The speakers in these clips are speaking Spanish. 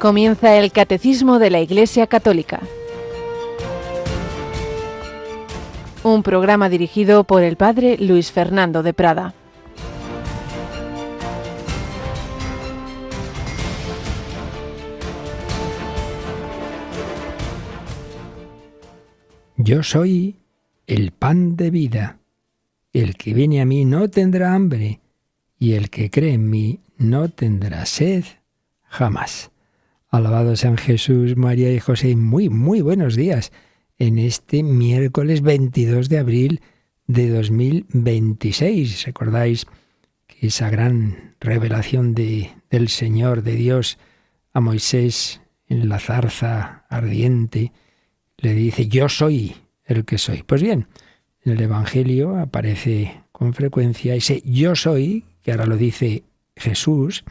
Comienza el Catecismo de la Iglesia Católica. Un programa dirigido por el Padre Luis Fernando de Prada. Yo soy el pan de vida. El que viene a mí no tendrá hambre, y el que cree en mí no tendrá sed jamás. Alabado sean Jesús, María y José. Muy buenos días en este miércoles 22 de abril de 2026. ¿Recordáis que esa gran revelación del Señor, de Dios, a Moisés en la zarza ardiente, le dice: yo soy el que soy? Pues bien, en el Evangelio aparece con frecuencia ese yo soy, que ahora lo dice Jesús,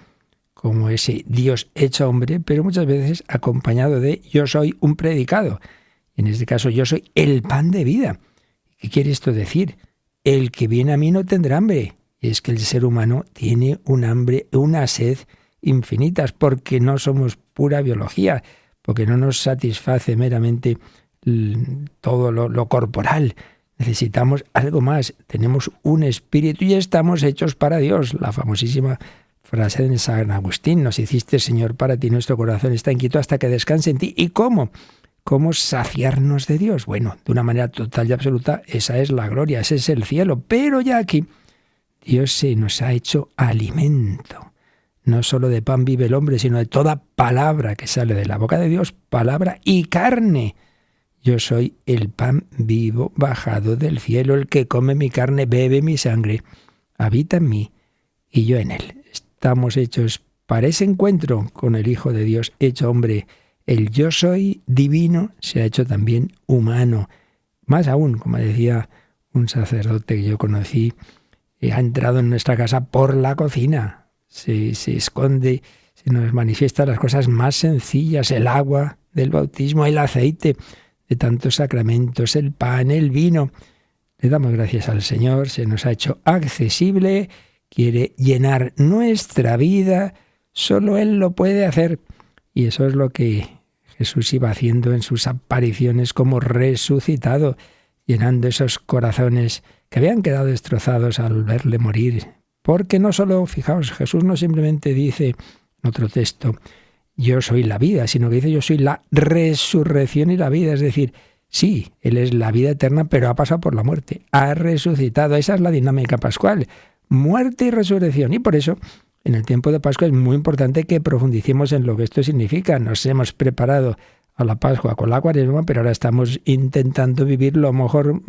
como ese Dios hecho hombre, pero muchas veces acompañado de yo soy un predicado. En este caso, yo soy el pan de vida. ¿Qué quiere esto decir? El que viene a mí no tendrá hambre. Y es que el ser humano tiene un hambre, una sed infinitas, porque no somos pura biología, porque no nos satisface meramente todo lo corporal. Necesitamos algo más. Tenemos un espíritu y estamos hechos para Dios. La famosísima frase de San Agustín: nos hiciste, Señor, para ti, nuestro corazón está inquieto hasta que descanse en ti. ¿Y cómo? ¿Cómo saciarnos de Dios? Bueno, de una manera total y absoluta, esa es la gloria, ese es el cielo. Pero ya aquí, Dios se nos ha hecho alimento. No solo de pan vive el hombre, sino de toda palabra que sale de la boca de Dios, palabra y carne. Yo soy el pan vivo bajado del cielo. El que come mi carne, bebe mi sangre, habita en mí y yo en él. Estamos hechos para ese encuentro con el Hijo de Dios hecho hombre. El yo soy divino se ha hecho también humano. Más aún, como decía un sacerdote que yo conocí, ha entrado en nuestra casa por la cocina. Se esconde, se nos manifiesta las cosas más sencillas: el agua del bautismo, el aceite de tantos sacramentos, el pan, el vino. Le damos gracias al Señor, se nos ha hecho accesible, quiere llenar nuestra vida, solo Él lo puede hacer. Y eso es lo que Jesús iba haciendo en sus apariciones como resucitado, llenando esos corazones que habían quedado destrozados al verle morir. Porque no solo, fijaos, Jesús no simplemente dice en otro texto: yo soy la vida, sino que dice: yo soy la resurrección y la vida. Es decir, sí, Él es la vida eterna, pero ha pasado por la muerte, ha resucitado. Esa es la dinámica pascual, muerte y resurrección. Y por eso, en el tiempo de Pascua es muy importante que profundicemos en lo que esto significa. Nos hemos preparado a la Pascua con la Cuaresma, pero ahora estamos intentando vivir lo mejor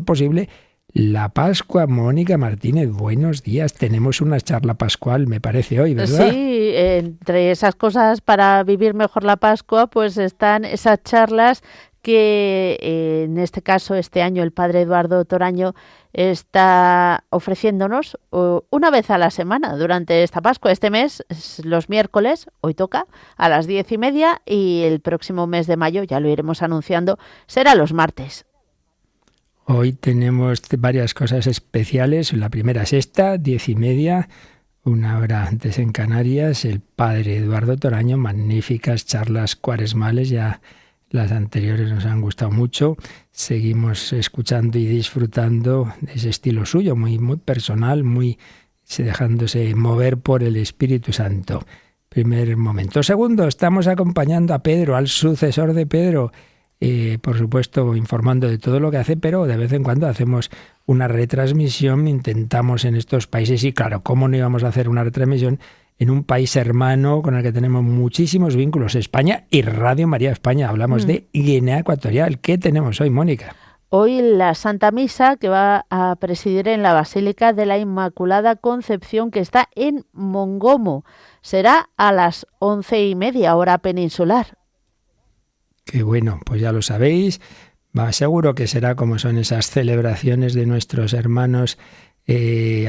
posible la Pascua. Mónica Martínez, buenos días. Tenemos una charla pascual, me parece, hoy, ¿verdad? Sí, entre esas cosas para vivir mejor la Pascua, pues están esas charlas que en este caso, este año, el padre Eduardo Toraño está ofreciéndonos una vez a la semana durante esta Pascua. Este mes, los miércoles, hoy toca, a las 10:30, y el próximo mes de mayo, ya lo iremos anunciando, será los martes. Hoy tenemos varias cosas especiales. La primera es esta, 10:30, una hora antes en Canarias, el padre Eduardo Toraño, magníficas charlas cuaresmales, ya las anteriores nos han gustado mucho. Seguimos escuchando y disfrutando de ese estilo suyo, muy personal, muy dejándose mover por el Espíritu Santo. Primer momento. Segundo, estamos acompañando a Pedro, al sucesor de Pedro, por supuesto informando de todo lo que hace, pero de vez en cuando hacemos una retransmisión, intentamos en estos países, y claro, ¿cómo no íbamos a hacer una retransmisión en un país hermano con el que tenemos muchísimos vínculos, España y Radio María España? Hablamos de Guinea Ecuatorial. ¿Qué tenemos hoy, Mónica? Hoy la Santa Misa, que va a presidir en la Basílica de la Inmaculada Concepción, que está en Mongomo. Será a las 11:30, hora peninsular. Qué bueno, pues ya lo sabéis. Seguro que será como son esas celebraciones de nuestros hermanos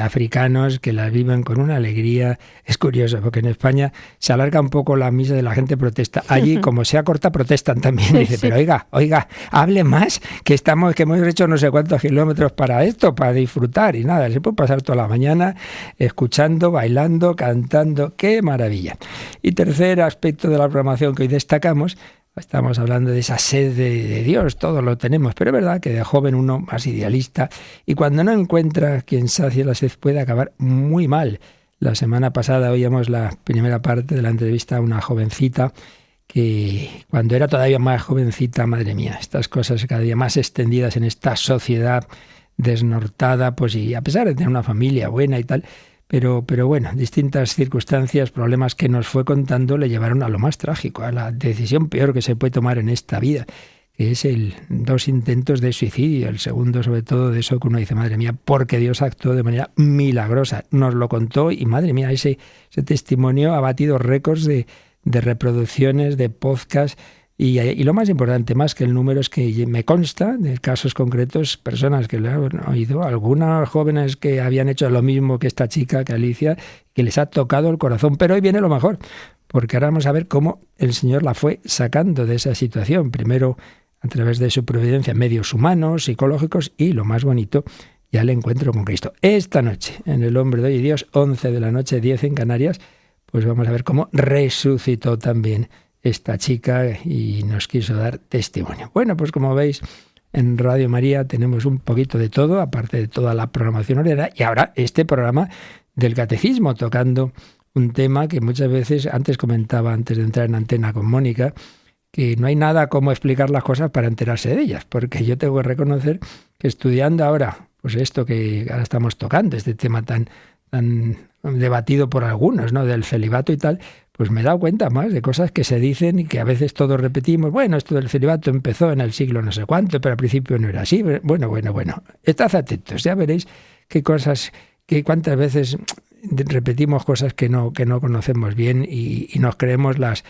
africanos que las viven con una alegría. Es curioso, porque en España se alarga un poco la misa de la gente protesta. Allí, como sea corta, protestan también. Dice, pero oiga, hable más, que hemos hecho no sé cuántos kilómetros para esto, para disfrutar. Y nada, se puede pasar toda la mañana escuchando, bailando, cantando. ¡Qué maravilla! Y tercer aspecto de la programación que hoy destacamos. Estamos hablando de esa sed de Dios, todos lo tenemos, pero es verdad que de joven uno más idealista y cuando no encuentra quien sacie la sed puede acabar muy mal. La semana pasada oíamos la primera parte de la entrevista a una jovencita que cuando era todavía más jovencita, madre mía, estas cosas cada día más extendidas en esta sociedad desnortada, pues y a pesar de tener una familia buena y tal, pero bueno, distintas circunstancias, problemas que nos fue contando le llevaron a lo más trágico, a la decisión peor que se puede tomar en esta vida, que es 2 intentos de suicidio, el segundo sobre todo de eso que uno dice, madre mía, porque Dios actuó de manera milagrosa. Nos lo contó y madre mía, ese testimonio ha batido récords de reproducciones, de podcast. Y lo más importante, más que el número, es que me consta de casos concretos, personas que le han oído, algunas jóvenes que habían hecho lo mismo que esta chica, que Alicia, que les ha tocado el corazón. Pero hoy viene lo mejor, porque ahora vamos a ver cómo el Señor la fue sacando de esa situación. Primero, a través de su providencia, medios humanos, psicológicos, y lo más bonito, ya el encuentro con Cristo. Esta noche, en El Hombre de Hoy y Dios, 11 de la noche, 10 en Canarias, pues vamos a ver cómo resucitó también esta chica y nos quiso dar testimonio. Bueno, pues como veis, en Radio María tenemos un poquito de todo, aparte de toda la programación ordinaria, y ahora este programa del Catecismo, tocando un tema que muchas veces, antes comentaba, antes de entrar en antena con Mónica, que no hay nada como explicar las cosas para enterarse de ellas, porque yo tengo que reconocer que estudiando ahora, pues esto que ahora estamos tocando, este tema tan debatido por algunos, ¿no?, del celibato y tal, pues me he dado cuenta más de cosas que se dicen y que a veces todos repetimos. Bueno, esto del celibato empezó en el siglo no sé cuánto, pero al principio no era así. Bueno. Estad atentos, ya veréis qué cosas, cuántas veces repetimos cosas que no conocemos bien y nos creemos las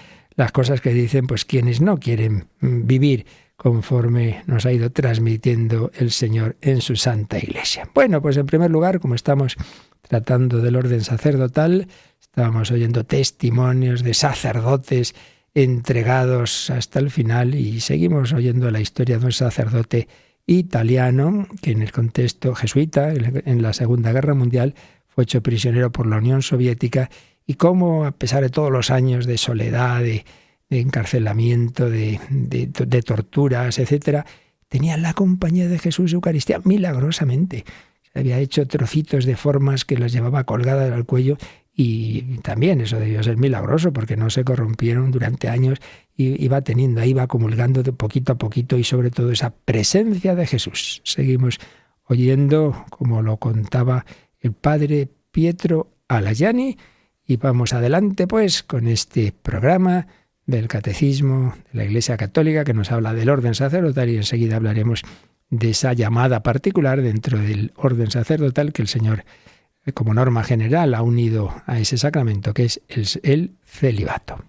cosas que dicen pues quienes no quieren vivir conforme nos ha ido transmitiendo el Señor en su Santa Iglesia. Bueno, pues en primer lugar, como estamos tratando del orden sacerdotal, estábamos oyendo testimonios de sacerdotes entregados hasta el final y seguimos oyendo la historia de un sacerdote italiano que en el contexto jesuita, en la Segunda Guerra Mundial, fue hecho prisionero por la Unión Soviética y cómo, a pesar de todos los años de soledad, de encarcelamiento, de torturas, etcétera, tenía la compañía de Jesús Eucaristía milagrosamente. Se había hecho trocitos de formas que las llevaba colgadas al cuello y también eso debió ser milagroso porque no se corrompieron durante años y iba teniendo, ahí va comulgando de poquito a poquito y sobre todo esa presencia de Jesús. Seguimos oyendo como lo contaba el padre Pietro Alajani y vamos adelante pues con este programa del Catecismo de la Iglesia Católica que nos habla del orden sacerdotal y enseguida hablaremos de esa llamada particular dentro del orden sacerdotal que el Señor, como norma general, ha unido a ese sacramento que es el celibato.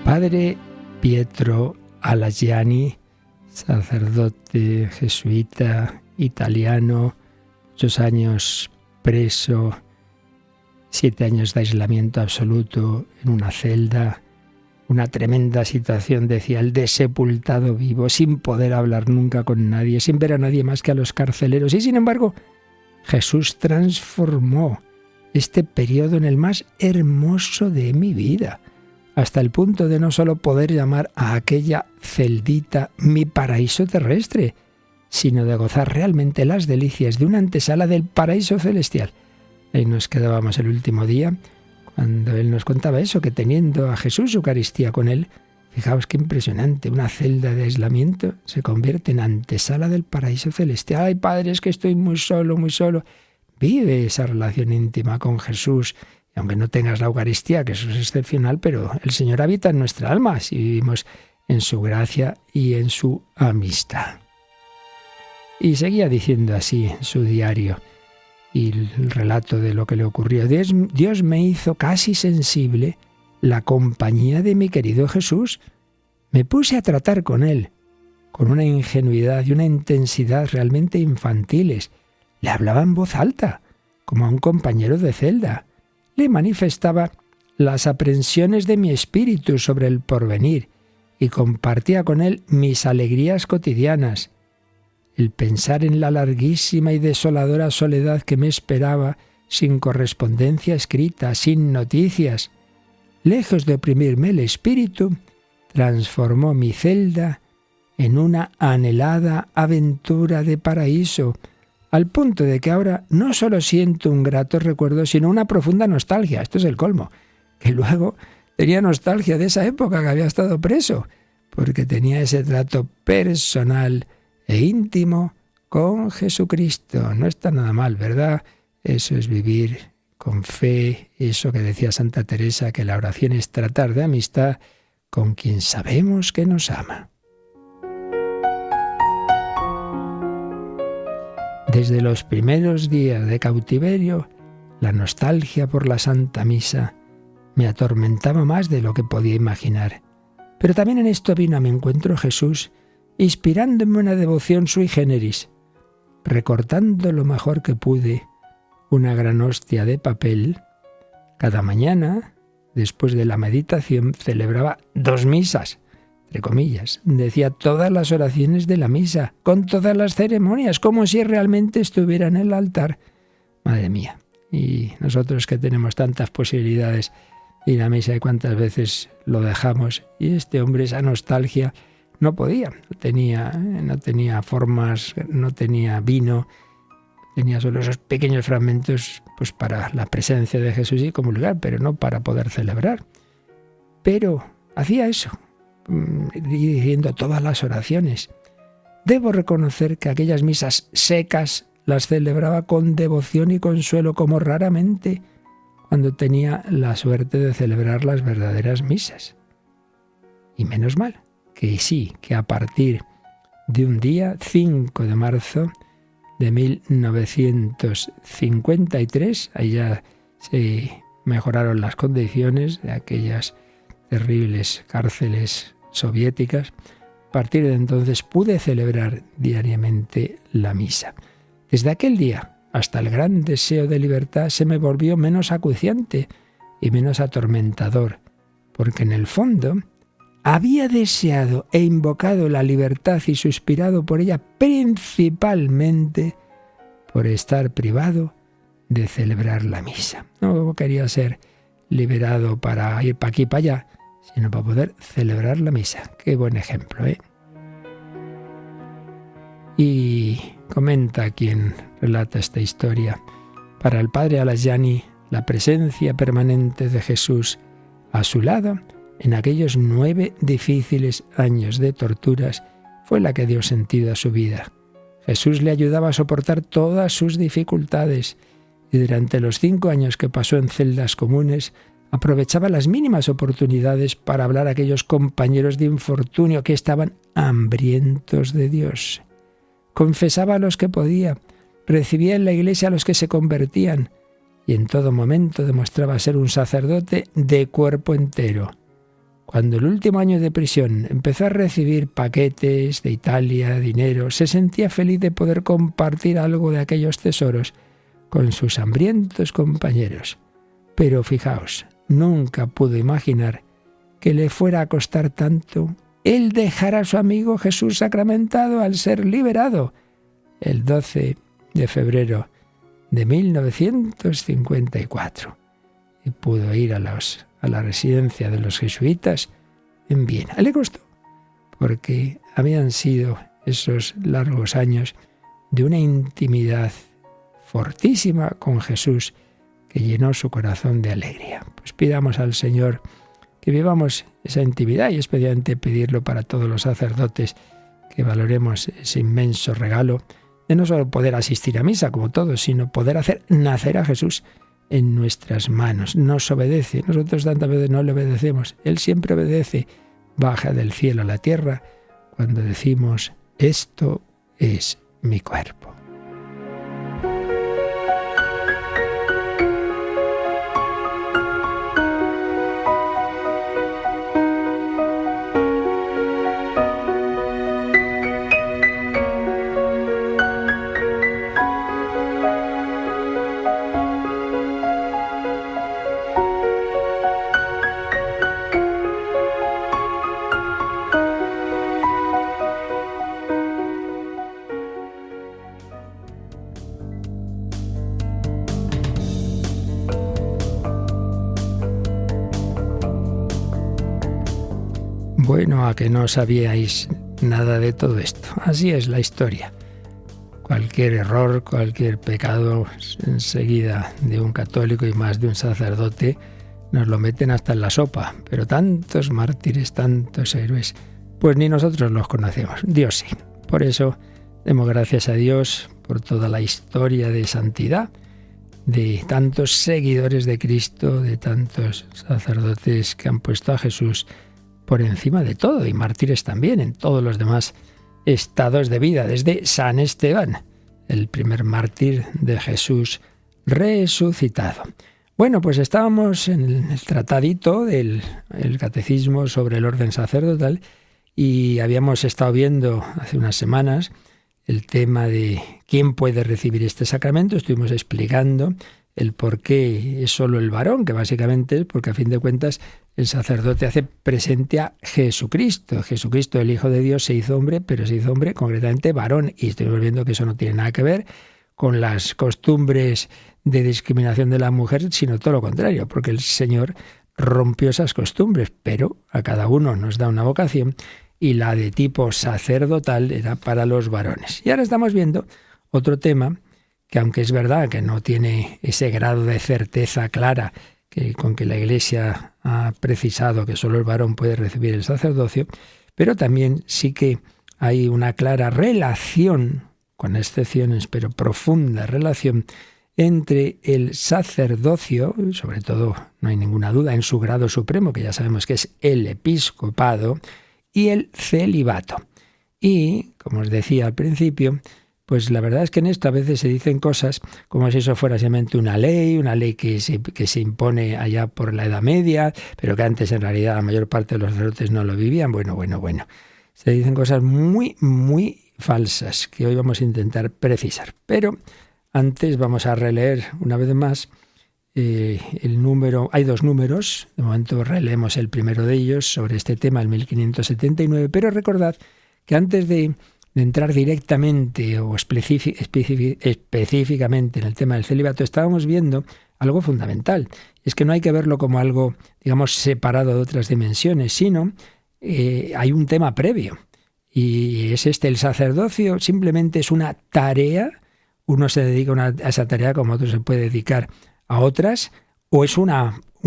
Padre Pietro Alajani, sacerdote jesuita italiano, muchos años preso, 7 años de aislamiento absoluto en una celda, una tremenda situación, decía él, de sepultado vivo, sin poder hablar nunca con nadie, sin ver a nadie más que a los carceleros. Y sin embargo, Jesús transformó este periodo en el más hermoso de mi vida, hasta el punto de no solo poder llamar a aquella celdita mi paraíso terrestre, sino de gozar realmente las delicias de una antesala del paraíso celestial. Ahí nos quedábamos el último día, cuando él nos contaba eso, que teniendo a Jesús Eucaristía con él, fijaos qué impresionante, una celda de aislamiento se convierte en antesala del paraíso celestial. Ay, Padre, es que estoy muy solo, muy solo. Vive esa relación íntima con Jesús. Y aunque no tengas la Eucaristía, que eso es excepcional, pero el Señor habita en nuestra alma. Si vivimos en su gracia y en su amistad. Y seguía diciendo así en su diario y el relato de lo que le ocurrió. Dios me hizo casi sensible la compañía de mi querido Jesús. Me puse a tratar con él, con una ingenuidad y una intensidad realmente infantiles. Le hablaba en voz alta, como a un compañero de celda. Le manifestaba las aprensiones de mi espíritu sobre el porvenir y compartía con él mis alegrías cotidianas. El pensar en la larguísima y desoladora soledad que me esperaba, sin correspondencia escrita, sin noticias. Lejos de oprimirme el espíritu, transformó mi celda en una anhelada aventura de paraíso, al punto de que ahora no solo siento un grato recuerdo, sino una profunda nostalgia. Esto es el colmo, que luego tenía nostalgia de esa época que había estado preso, porque tenía ese trato personal e íntimo con Jesucristo. No está nada mal, ¿verdad? Eso es vivir con fe, eso que decía Santa Teresa, que la oración es tratar de amistad con quien sabemos que nos ama. Desde los primeros días de cautiverio, la nostalgia por la Santa Misa me atormentaba más de lo que podía imaginar. Pero también en esto vino a mi encuentro Jesús, inspirándome una devoción sui generis. Recortando lo mejor que pude una gran hostia de papel, cada mañana, después de la meditación, celebraba 2 misas, entre comillas. Decía todas las oraciones de la misa, con todas las ceremonias, como si realmente estuviera en el altar. Madre mía, y nosotros que tenemos tantas posibilidades de ir a misa y cuántas veces lo dejamos, y este hombre, esa nostalgia, no podía, no tenía formas, no tenía vino, tenía solo esos pequeños fragmentos pues para la presencia de Jesús y comulgar, pero no para poder celebrar. Pero hacía eso, diciendo todas las oraciones. Debo reconocer que aquellas misas secas las celebraba con devoción y consuelo, como raramente cuando tenía la suerte de celebrar las verdaderas misas. Y menos mal, que sí, que a partir de un día, 5 de marzo de 1953, ahí ya se mejoraron las condiciones de aquellas terribles cárceles soviéticas. A partir de entonces pude celebrar diariamente la misa. Desde aquel día hasta el gran deseo de libertad se me volvió menos acuciante y menos atormentador, porque en el fondo había deseado e invocado la libertad y suspirado por ella principalmente por estar privado de celebrar la misa. No quería ser liberado para ir para aquí y para allá, sino para poder celebrar la misa. Qué buen ejemplo, ¿eh? Y comenta quien relata esta historia. Para el padre Alasjani, la presencia permanente de Jesús a su lado en aquellos 9 difíciles años de torturas fue la que dio sentido a su vida. Jesús le ayudaba a soportar todas sus dificultades y durante los 5 años que pasó en celdas comunes aprovechaba las mínimas oportunidades para hablar a aquellos compañeros de infortunio que estaban hambrientos de Dios. Confesaba a los que podía, recibía en la iglesia a los que se convertían y en todo momento demostraba ser un sacerdote de cuerpo entero. Cuando el último año de prisión empezó a recibir paquetes de Italia, dinero, se sentía feliz de poder compartir algo de aquellos tesoros con sus hambrientos compañeros. Pero fijaos, nunca pudo imaginar que le fuera a costar tanto el dejar a su amigo Jesús sacramentado al ser liberado el 12 de febrero de 1954 y pudo ir a la residencia de los jesuitas en Viena. Le costó, porque habían sido esos largos años de una intimidad fortísima con Jesús que llenó su corazón de alegría. Pues pidamos al Señor que vivamos esa intimidad y especialmente pedirlo para todos los sacerdotes, que valoremos ese inmenso regalo de no solo poder asistir a misa como todos, sino poder hacer nacer a Jesús en nuestras manos. Nos obedece, nosotros tantas veces no le obedecemos, Él siempre obedece, baja del cielo a la tierra cuando decimos: esto es mi cuerpo. Bueno, a que no sabíais nada de todo esto. Así es la historia. Cualquier error, cualquier pecado, enseguida de un católico y más de un sacerdote, nos lo meten hasta en la sopa. Pero tantos mártires, tantos héroes, pues ni nosotros los conocemos. Dios sí. Por eso demos gracias a Dios por toda la historia de santidad, de tantos seguidores de Cristo, de tantos sacerdotes que han puesto a Jesús por encima de todo, y mártires también en todos los demás estados de vida, desde San Esteban, el primer mártir de Jesús resucitado. Bueno, pues estábamos en el tratadito del catecismo sobre el orden sacerdotal y habíamos estado viendo hace unas semanas el tema de quién puede recibir este sacramento. Estuvimos explicando el por qué es solo el varón, que básicamente es porque a fin de cuentas el sacerdote hace presente a Jesucristo. Jesucristo, el Hijo de Dios, se hizo hombre, pero se hizo hombre concretamente varón. Y estuvimos viendo que eso no tiene nada que ver con las costumbres de discriminación de la mujer, sino todo lo contrario, porque el Señor rompió esas costumbres, pero a cada uno nos da una vocación y la de tipo sacerdotal era para los varones. Y ahora estamos viendo otro tema que, aunque es verdad que no tiene ese grado de certeza clara con que la Iglesia ha precisado que solo el varón puede recibir el sacerdocio, pero también sí que hay una clara relación, con excepciones, pero profunda relación, entre el sacerdocio, sobre todo no hay ninguna duda en su grado supremo, que ya sabemos que es el episcopado, y el celibato. Y, como os decía al principio, pues la verdad es que en esto a veces se dicen cosas como si eso fuera simplemente una ley que se impone allá por la Edad Media, pero que antes en realidad la mayor parte de los sacerdotes no lo vivían. Bueno. Se dicen cosas muy, muy falsas que hoy vamos a intentar precisar. Pero antes vamos a releer una vez más el número. Hay dos números, de momento releemos el primero de ellos sobre este tema, el 1579, pero recordad que antes de entrar directamente o específicamente en el tema del celibato, estábamos viendo algo fundamental. Es que no hay que verlo como algo, digamos, separado de otras dimensiones, sino hay un tema previo. Y es el sacerdocio simplemente es una tarea, uno se dedica a esa tarea como otro se puede dedicar a otras, o es un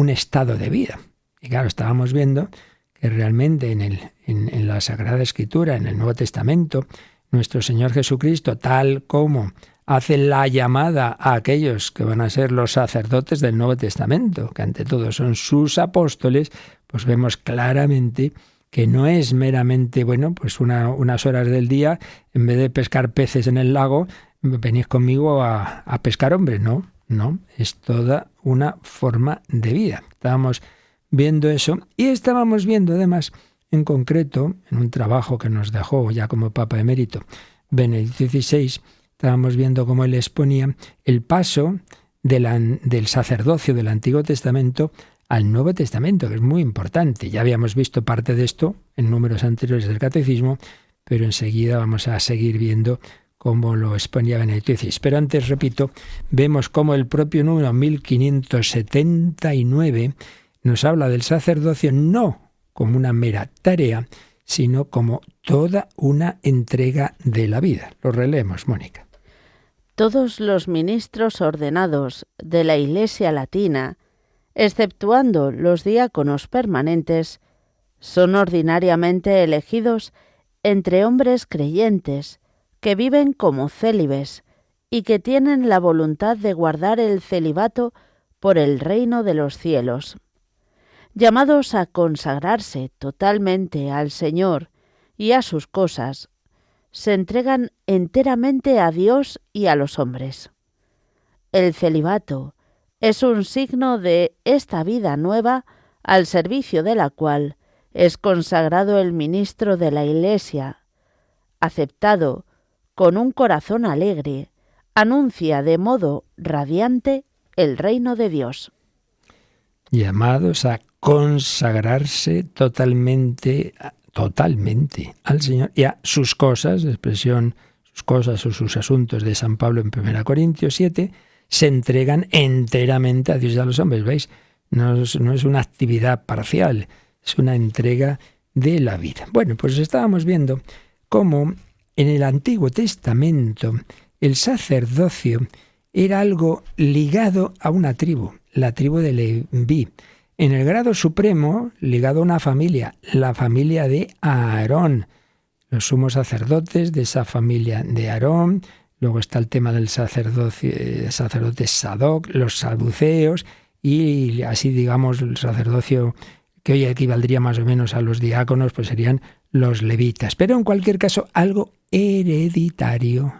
estado de vida. Y claro, estábamos viendo que realmente en la Sagrada Escritura, en el Nuevo Testamento, nuestro Señor Jesucristo, tal como hace la llamada a aquellos que van a ser los sacerdotes del Nuevo Testamento, que ante todo son sus apóstoles, pues vemos claramente que no es meramente, pues unas horas del día, en vez de pescar peces en el lago, venís conmigo a pescar hombres. No, es toda una forma de vida. Estábamos viendo eso y estábamos viendo además en concreto en un trabajo que nos dejó ya como Papa Emérito Benedicto XVI, estábamos viendo cómo él exponía el paso del sacerdocio del Antiguo Testamento al Nuevo Testamento, que es muy importante. Ya habíamos visto parte de esto en números anteriores del Catecismo, pero enseguida vamos a seguir viendo cómo lo exponía Benedicto XVI. Pero antes, repito, vemos cómo el propio número 1579 nos habla del sacerdocio no como una mera tarea, sino como toda una entrega de la vida. Lo releemos, Mónica. Todos los ministros ordenados de la Iglesia Latina, exceptuando los diáconos permanentes, son ordinariamente elegidos entre hombres creyentes que viven como célibes y que tienen la voluntad de guardar el celibato por el reino de los cielos. llamados a consagrarse totalmente al Señor y a sus cosas, se entregan enteramente a Dios y a los hombres. El celibato es un signo de esta vida nueva al servicio de la cual es consagrado el ministro de la Iglesia, aceptado con un corazón alegre, anuncia de modo radiante el reino de Dios. Llamados a consagrarse totalmente al Señor y a sus cosas, expresión sus cosas o sus asuntos de San Pablo en 1 Corintios 7, se entregan enteramente a Dios y a los hombres, ¿veis? No es una actividad parcial, es una entrega de la vida. Bueno, pues estábamos viendo cómo en el Antiguo Testamento el sacerdocio era algo ligado a una tribu, la tribu de Leví. En el grado supremo, ligado a una familia, la familia de Aarón. Los sumos sacerdotes de esa familia de Aarón. Luego está el tema del sacerdote Sadoc, los saduceos y así digamos el sacerdocio que hoy equivaldría más o menos a los diáconos, pues serían los levitas. Pero en cualquier caso algo hereditario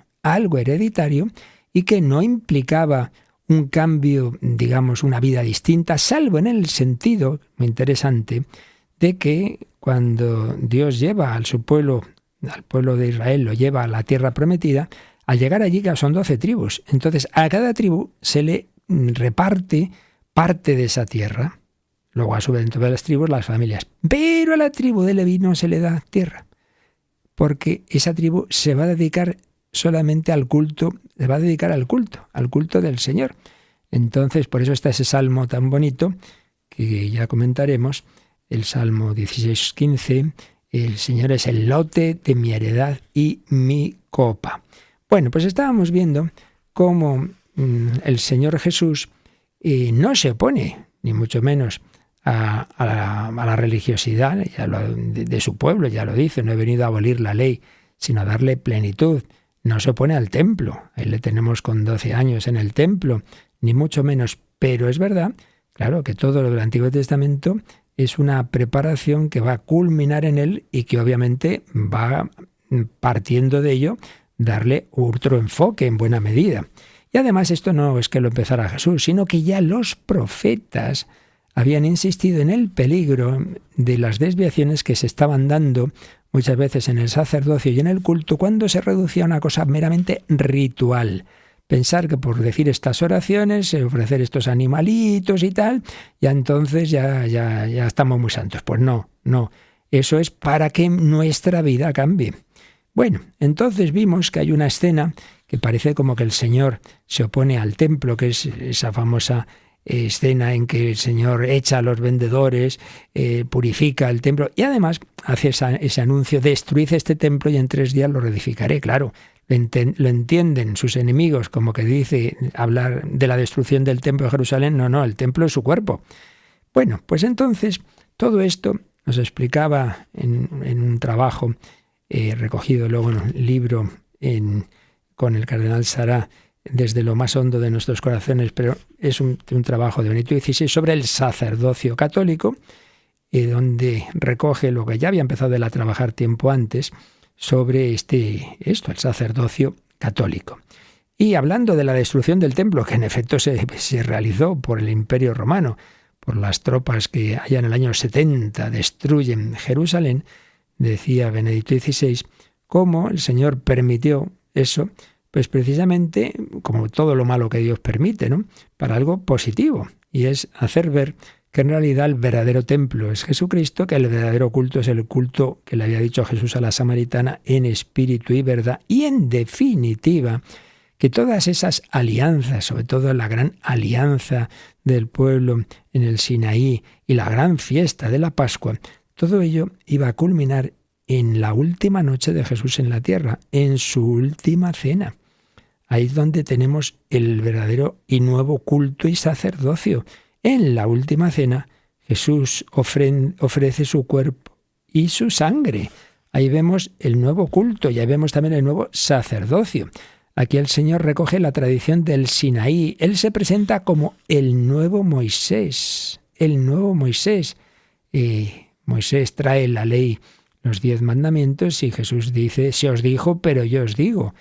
y que no implicaba un cambio, digamos, una vida distinta, salvo en el sentido, muy interesante, de que cuando Dios lleva al pueblo de Israel, lo lleva a la tierra prometida, al llegar allí ya son 12 tribus. Entonces a cada tribu se le reparte parte de esa tierra. Luego a su vez dentro de las tribus las familias. Pero a la tribu de Leví no se le da tierra, porque esa tribu se va a dedicar solamente al culto, al culto del Señor. Entonces, por eso está ese salmo tan bonito, que ya comentaremos, el Salmo 16:15, el Señor es el lote de mi heredad y mi copa. Bueno, pues estábamos viendo cómo el Señor Jesús no se opone, ni mucho menos, a la religiosidad de su pueblo, ya lo dice, no he venido a abolir la ley, sino a darle plenitud. No se opone al templo, ahí le tenemos con 12 años en el templo, ni mucho menos, pero es verdad, claro, que todo lo del Antiguo Testamento es una preparación que va a culminar en él y que obviamente va partiendo de ello darle otro enfoque en buena medida. Y además esto no es que lo empezara Jesús, sino que ya los profetas habían insistido en el peligro de las desviaciones que se estaban dando muchas veces en el sacerdocio y en el culto cuando se reducía a una cosa meramente ritual. Pensar que por decir estas oraciones, ofrecer estos animalitos y tal, ya entonces ya estamos muy santos. Pues no. Eso es para que nuestra vida cambie. Bueno, entonces vimos que hay una escena que parece como que el Señor se opone al templo, que es esa famosa escena en que el Señor echa a los vendedores, purifica el templo y además hace ese anuncio: destruid este templo y en 3 días lo reedificaré. Claro, lo entienden sus enemigos como que dice hablar de la destrucción del templo de Jerusalén. No, el templo es su cuerpo. Bueno, pues entonces todo esto nos explicaba en un trabajo recogido luego en un libro con el cardenal Sará, desde lo más hondo de nuestros corazones, pero es un trabajo de Benedicto XVI sobre el sacerdocio católico, donde recoge lo que ya había empezado él a trabajar tiempo antes sobre el sacerdocio católico. Y hablando de la destrucción del templo, que en efecto se realizó por el Imperio Romano, por las tropas que allá en el año 70 destruyen Jerusalén, decía Benedicto XVI, cómo el Señor permitió eso, pues precisamente, como todo lo malo que Dios permite, ¿no?, para algo positivo, y es hacer ver que en realidad el verdadero templo es Jesucristo, que el verdadero culto es el culto que le había dicho Jesús a la samaritana en espíritu y verdad, y en definitiva, que todas esas alianzas, sobre todo la gran alianza del pueblo en el Sinaí y la gran fiesta de la Pascua, todo ello iba a culminar en la última noche de Jesús en la tierra, en su última cena. Ahí es donde tenemos el verdadero y nuevo culto y sacerdocio. En la última cena, Jesús ofrece su cuerpo y su sangre. Ahí vemos el nuevo culto y ahí vemos también el nuevo sacerdocio. Aquí el Señor recoge la tradición del Sinaí. Él se presenta como el nuevo Moisés. El nuevo Moisés. Moisés trae la ley, los 10 mandamientos, y Jesús dice, se os dijo, pero yo os digo.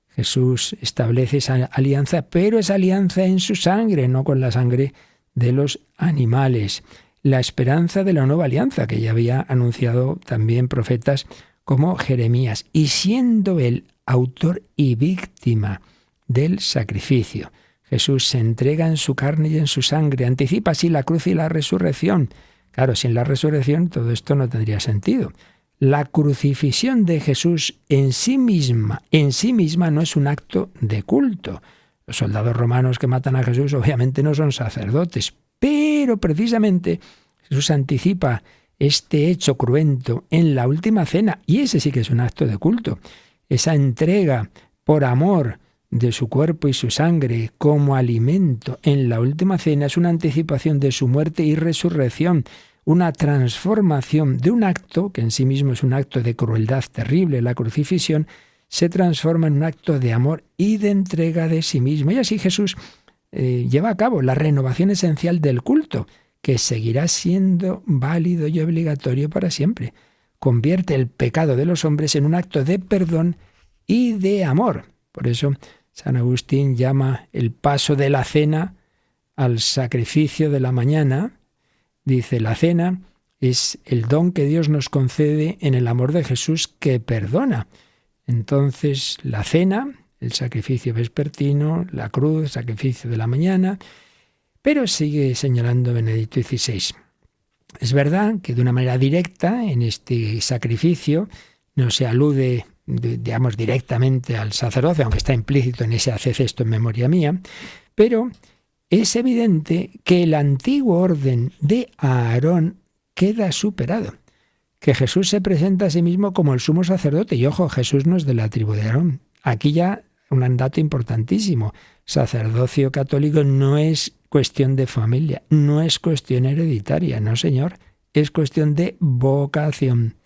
Jesús establece esa alianza, pero esa alianza en su sangre, no con la sangre de los animales. La esperanza de la nueva alianza, que ya había anunciado también profetas como Jeremías, y siendo él autor y víctima del sacrificio. Jesús se entrega en su carne y en su sangre, anticipa así la cruz y la resurrección. Claro, sin la resurrección todo esto no tendría sentido. La crucifixión de Jesús en sí misma no es un acto de culto. Los soldados romanos que matan a Jesús obviamente no son sacerdotes, pero precisamente Jesús anticipa este hecho cruento en la última cena, y ese sí que es un acto de culto. Esa entrega por amor de su cuerpo y su sangre como alimento en la última cena es una anticipación de su muerte y resurrección, una transformación de un acto, que en sí mismo es un acto de crueldad terrible, la crucifixión, se transforma en un acto de amor y de entrega de sí mismo. Y así Jesús lleva a cabo la renovación esencial del culto, que seguirá siendo válido y obligatorio para siempre. Convierte el pecado de los hombres en un acto de perdón y de amor. Por eso San Agustín llama el paso de la cena al sacrificio de la mañana. Dice, la cena es el don que Dios nos concede en el amor de Jesús que perdona. Entonces, la cena, el sacrificio vespertino, la cruz, el sacrificio de la mañana. Pero sigue señalando Benedicto XVI. Es verdad que de una manera directa en este sacrificio no se alude, digamos, directamente al sacerdocio, aunque está implícito en ese haced esto en memoria mía, pero es evidente que el antiguo orden de Aarón queda superado, que Jesús se presenta a sí mismo como el sumo sacerdote, y ojo, Jesús no es de la tribu de Aarón. Aquí ya un dato importantísimo, sacerdocio católico no es cuestión de familia, no es cuestión hereditaria, no señor, es cuestión de vocación.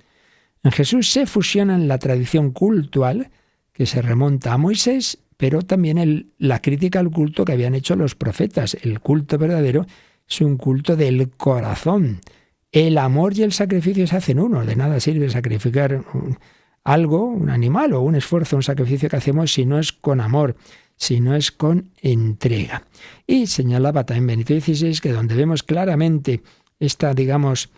En Jesús se fusionan la tradición cultual, que se remonta a Moisés, pero también la crítica al culto que habían hecho los profetas. El culto verdadero es un culto del corazón. El amor y el sacrificio se hacen uno. De nada sirve sacrificar algo, un animal o un esfuerzo, un sacrificio que hacemos si no es con amor, si no es con entrega. Y señalaba también Benito XVI que donde vemos claramente esta, digamos,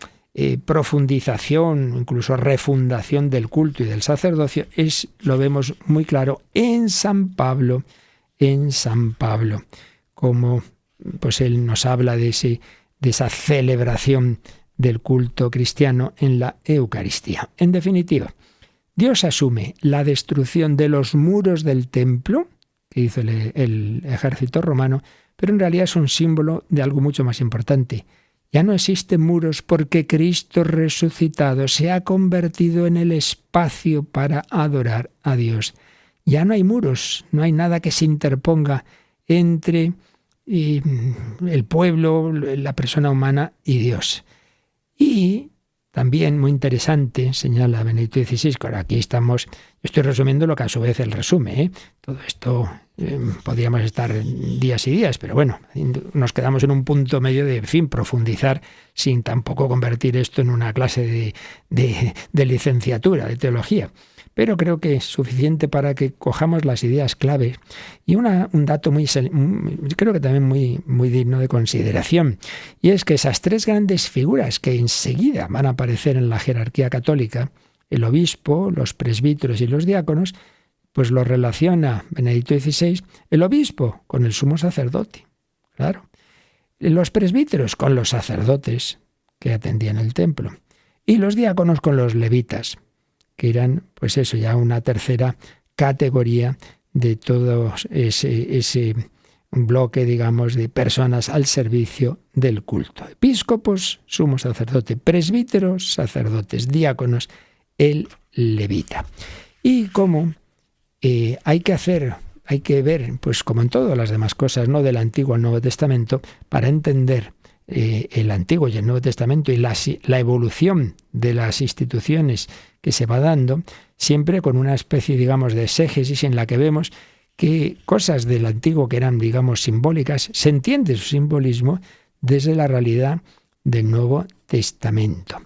profundización, incluso refundación del culto y del sacerdocio, lo vemos muy claro en San Pablo, como pues él nos habla de esa celebración del culto cristiano en la Eucaristía. En definitiva, Dios asume la destrucción de los muros del templo que hizo el ejército romano, pero en realidad es un símbolo de algo mucho más importante. Ya no existen muros porque Cristo resucitado se ha convertido en el espacio para adorar a Dios. Ya no hay muros, no hay nada que se interponga entre el pueblo, la persona humana y Dios. Y también muy interesante, señala Benedicto XVI, que ahora aquí estamos, yo estoy resumiendo lo que a su vez él resume, Todo esto podríamos estar días y días, pero bueno, nos quedamos en un punto medio de, profundizar sin tampoco convertir esto en una clase de licenciatura, de teología. Pero creo que es suficiente para que cojamos las ideas claves. Y un dato creo que también muy digno de consideración, y es que esas tres grandes figuras que enseguida van a aparecer en la jerarquía católica, el obispo, los presbíteros y los diáconos, pues lo relaciona Benedicto XVI, el obispo con el sumo sacerdote, claro, los presbíteros con los sacerdotes que atendían el templo, y los diáconos con los levitas, que eran, pues eso, ya una tercera categoría de todo ese bloque, digamos, de personas al servicio del culto. Episcopos, sumo sacerdote, presbíteros, sacerdotes, diáconos, el levita. Y cómo hay que ver, pues como en todas las demás cosas, ¿no?, del Antiguo al Nuevo Testamento, para entender el Antiguo y el Nuevo Testamento y la evolución de las instituciones que se va dando, siempre con una especie, digamos, de exégesis en la que vemos que cosas del Antiguo que eran, digamos, simbólicas, se entiende su simbolismo desde la realidad del Nuevo Testamento.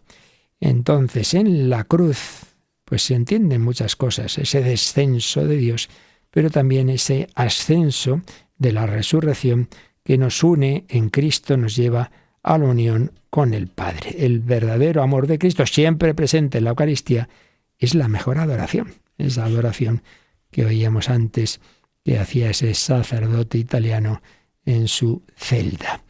Entonces, en la cruz, pues se entienden muchas cosas, ese descenso de Dios, pero también ese ascenso de la resurrección que nos une en Cristo, nos lleva a la unión con el Padre. El verdadero amor de Cristo, siempre presente en la Eucaristía, es la mejor adoración. Esa adoración que oíamos antes que hacía ese sacerdote italiano en su celda.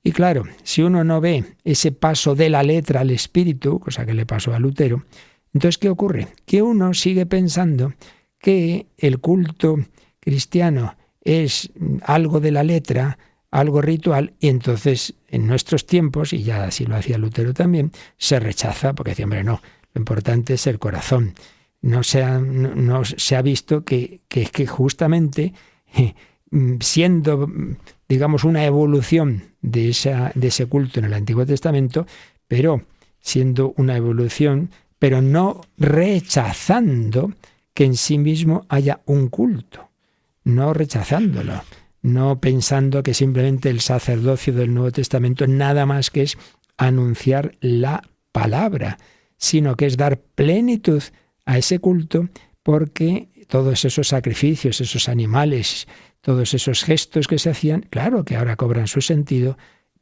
Y claro, si uno no ve ese paso de la letra al espíritu, cosa que le pasó a Lutero, entonces ¿qué ocurre? Que uno sigue pensando que el culto cristiano es algo de la letra, algo ritual, y entonces en nuestros tiempos, y ya así lo hacía Lutero también, se rechaza, porque decía, hombre, no, lo importante es el corazón. No se ha visto que justamente siendo, digamos, una evolución de ese culto en el Antiguo Testamento, pero siendo una evolución, pero no rechazando que en sí mismo haya un culto, no rechazándolo, no pensando que simplemente el sacerdocio del Nuevo Testamento nada más que es anunciar la palabra, sino que es dar plenitud a ese culto, porque todos esos sacrificios, esos animales, todos esos gestos que se hacían, claro que ahora cobran su sentido,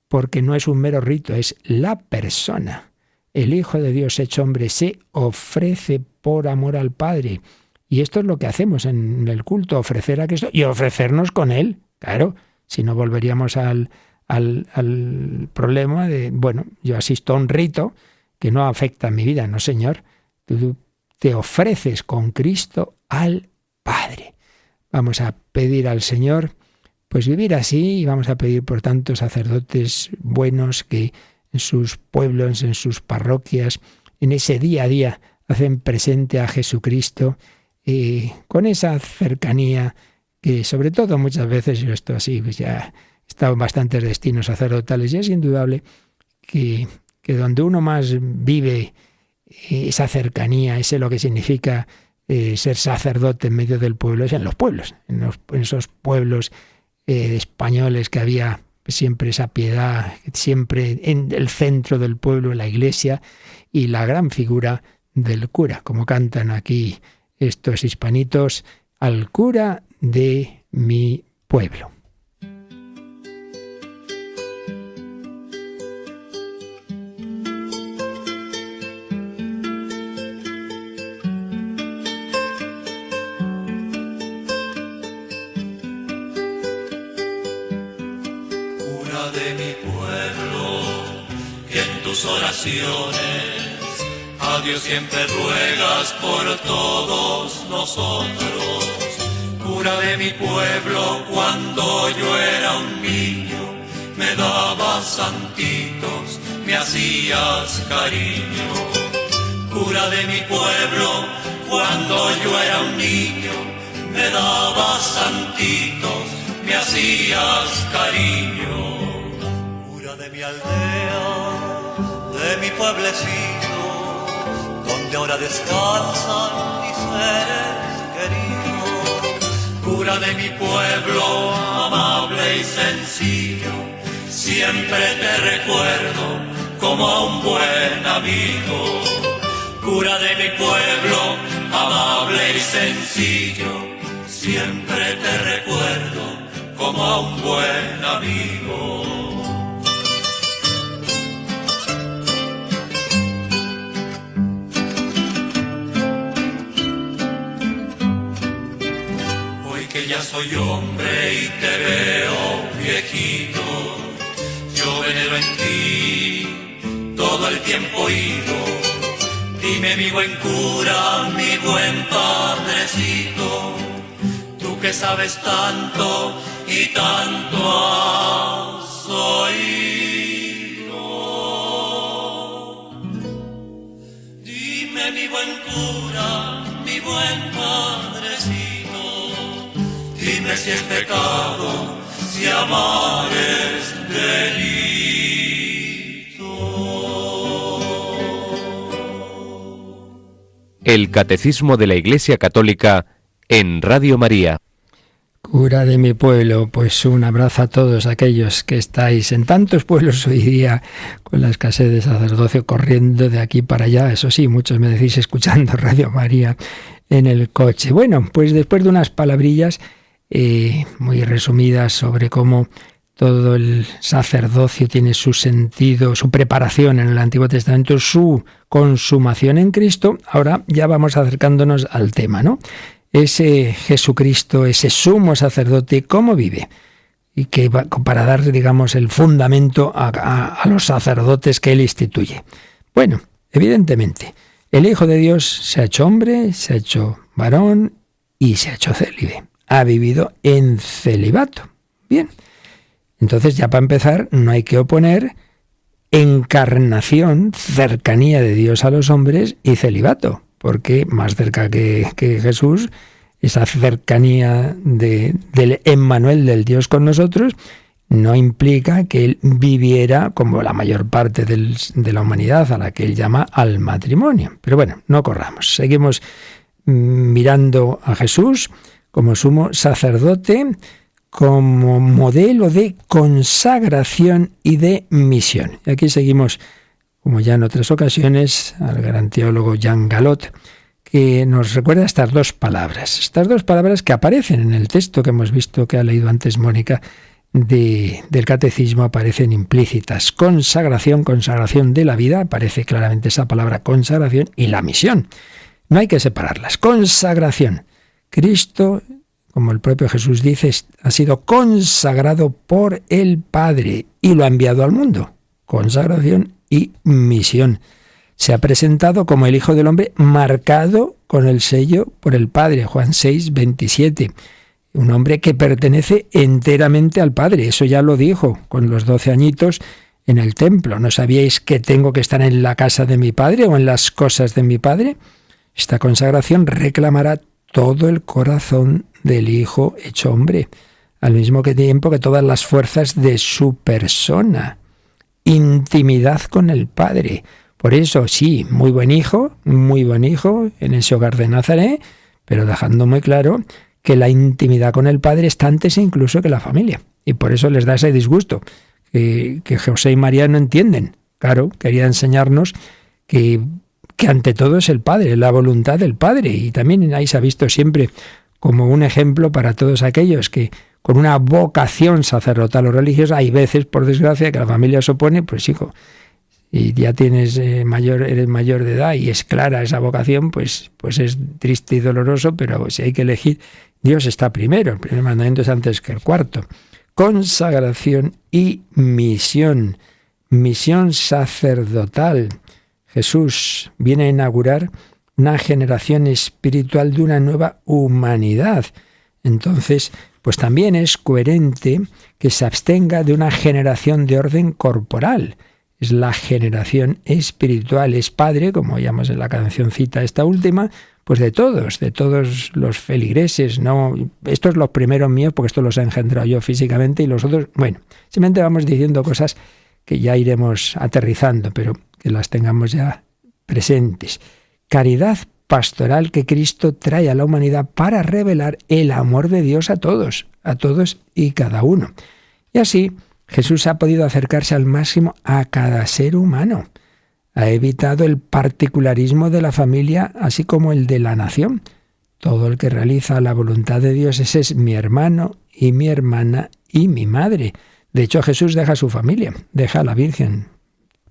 porque no es un mero rito, es la persona. El Hijo de Dios hecho hombre se ofrece por amor al Padre. Y esto es lo que hacemos en el culto, ofrecer a Cristo y ofrecernos con Él. Claro, si no volveríamos al problema de, bueno, yo asisto a un rito que no afecta a mi vida. No, Señor, tú te ofreces con Cristo al Padre. Vamos a pedir al Señor, pues vivir así, y vamos a pedir por tantos sacerdotes buenos que en sus pueblos, en sus parroquias, en ese día a día hacen presente a Jesucristo, con esa cercanía que sobre todo muchas veces, yo esto así, pues ya he estado en bastantes destinos sacerdotales y es indudable que donde uno más vive esa cercanía, ese lo que significa ser sacerdote en medio del pueblo, es en los pueblos, en esos pueblos españoles que había siempre esa piedad, siempre en el centro del pueblo, la iglesia y la gran figura del cura, como cantan aquí estos hispanitos, al cura de mi pueblo. Cura de mi pueblo, que en tus oraciones a Dios siempre ruegas por todos nosotros. Cura de mi pueblo, cuando yo era un niño, me dabas santitos, me hacías cariño. Cura de mi pueblo, cuando yo era un niño, me dabas santitos, me hacías cariño. Cura de mi aldea, de mi pueblecito, donde ahora descansan mis seres queridos. Cura de mi pueblo, amable y sencillo, siempre te recuerdo como a un buen amigo. Cura de mi pueblo, amable y sencillo, siempre te recuerdo como a un buen amigo. Que ya soy hombre y te veo viejito, yo venero en ti todo el tiempo ido. Dime mi buen cura, mi buen padrecito, tú que sabes tanto y tanto has oído. Dime mi buen cura, mi buen padrecito, dime si es pecado, si amar es delito. El Catecismo de la Iglesia Católica en Radio María. Cura de mi pueblo, pues un abrazo a todos aquellos que estáis en tantos pueblos hoy día con la escasez de sacerdocio corriendo de aquí para allá. Eso sí, muchos me decís escuchando Radio María en el coche. Bueno, pues después de unas palabrillas muy resumidas sobre cómo todo el sacerdocio tiene su sentido, su preparación en el Antiguo Testamento, su consumación en Cristo, ahora ya vamos acercándonos al tema, ¿no? Ese Jesucristo, ese sumo sacerdote, ¿cómo vive? Y que para dar, digamos, el fundamento a los sacerdotes que él instituye. Bueno, evidentemente, el Hijo de Dios se ha hecho hombre, se ha hecho varón y se ha hecho célibe. Ha vivido en celibato. Bien, entonces ya para empezar no hay que oponer encarnación, cercanía de Dios a los hombres y celibato. Porque más cerca que Jesús, esa cercanía del Emmanuel, del Dios con nosotros, no implica que él viviera como la mayor parte de la humanidad, a la que él llama al matrimonio. Pero bueno, no corramos. Seguimos mirando a Jesús como sumo sacerdote, como modelo de consagración y de misión. Y aquí seguimos, como ya en otras ocasiones, al gran teólogo Jean Galot, que nos recuerda estas dos palabras que aparecen en el texto que hemos visto, que ha leído antes Mónica, del catecismo, aparecen implícitas. Consagración de la vida, aparece claramente esa palabra consagración, y la misión. No hay que separarlas. Consagración. Cristo, como el propio Jesús dice, ha sido consagrado por el Padre y lo ha enviado al mundo. Consagración y misión. Se ha presentado como el Hijo del Hombre marcado con el sello por el Padre, Juan 6, 27. Un hombre que pertenece enteramente al Padre. Eso ya lo dijo con los 12 añitos en el templo. ¿No sabíais que tengo que estar en la casa de mi Padre o en las cosas de mi Padre? Esta consagración reclamará todo el corazón del Hijo hecho hombre, al mismo tiempo que todas las fuerzas de su persona. Intimidad con el Padre. Por eso, sí, muy buen hijo en ese hogar de Nazaret, pero dejando muy claro que la intimidad con el Padre está antes incluso que la familia. Y por eso les da ese disgusto, que José y María no entienden. Claro, quería enseñarnos que ante todo es el Padre, la voluntad del Padre. Y también ahí se ha visto siempre como un ejemplo para todos aquellos que con una vocación sacerdotal o religiosa, hay veces, por desgracia, que la familia se opone, pues hijo, y ya eres mayor de edad y es clara esa vocación, pues es triste y doloroso, pero si hay que elegir, Dios está primero, el primer mandamiento es antes que el cuarto. Consagración y misión sacerdotal. Jesús viene a inaugurar una generación espiritual de una nueva humanidad. Entonces, pues también es coherente que se abstenga de una generación de orden corporal. Es la generación espiritual, es padre, como llamamos en la cancioncita esta última, pues de todos los feligreses, no, estos los primeros míos, porque estos los he engendrado yo físicamente, y los otros, bueno, simplemente vamos diciendo cosas que ya iremos aterrizando, pero que las tengamos ya presentes. Caridad pastoral que Cristo trae a la humanidad para revelar el amor de Dios a todos y cada uno. Y así Jesús ha podido acercarse al máximo a cada ser humano. Ha evitado el particularismo de la familia, así como el de la nación. Todo el que realiza la voluntad de Dios, ese es mi hermano y mi hermana y mi madre. De hecho, Jesús deja a su familia, deja a la Virgen,